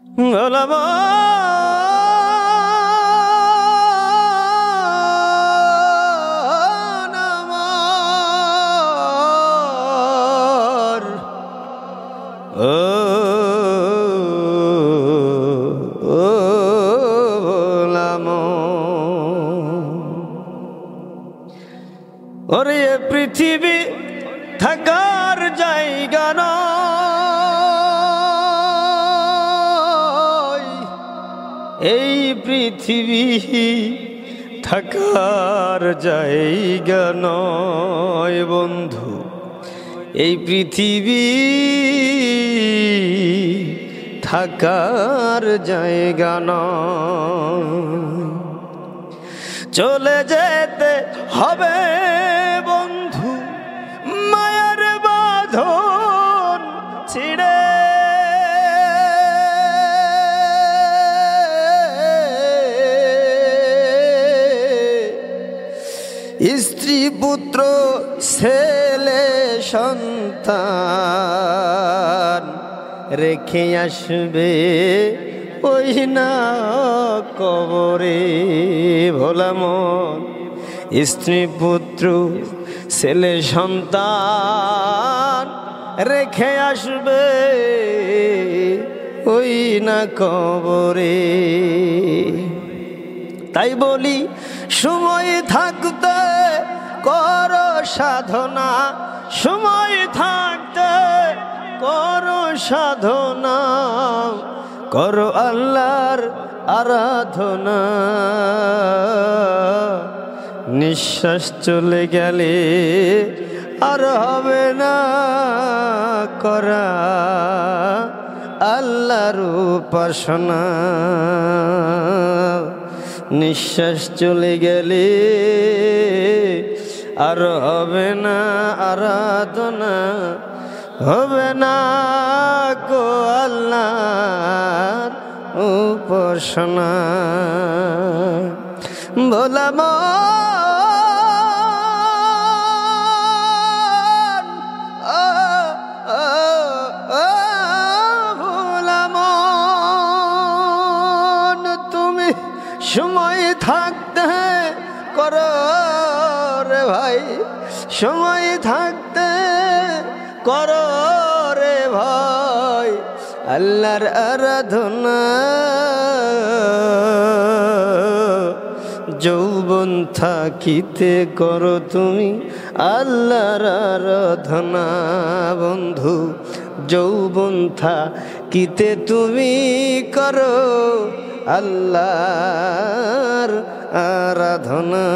ভোলা মন আমার, ও ভোলা মন। ওরে পৃথিবী থাকার জায়গা নয়, এই পৃথিবী থাকার জায়গা নয় বন্ধু, এই পৃথিবী থাকার জায়গা নয়। চলে যেতে হবে বন্ধু মায়ার বাঁধন ছিঁড়ে, স্ত্রী পুত্র ছেলে সন্তান রেখে আসবে ওই না কবরে। ভোলা মন, স্ত্রী পুত্র ছেলে সন্তান রেখে আসবে ওই না কবরে। তাই বলি সময় থাকতে করো সাধনা, সময় থাকতে করো সাধনা, করো আল্লাহর আরাধনা। নিঃশ্বাস চলে গেলে আর হবে না করা আল্লাহর উপাসনা। নিঃশ্বাস চলে গেলে আর হবে না আরাধনা, হবে না গো আল্লাহর উপাসনা। ভোলা মন, ভোলা মন, তুমি সময় থাকতে করো রে ভাই, সময় থাকতে করো রে ভাই আল্লাহর আরাধনা। যৌবন থাকিতে করো তুমি আল্লাহর আরাধনা বন্ধু, যৌবন থাকিতে তুমি করো আল্লাহর আরাধনা।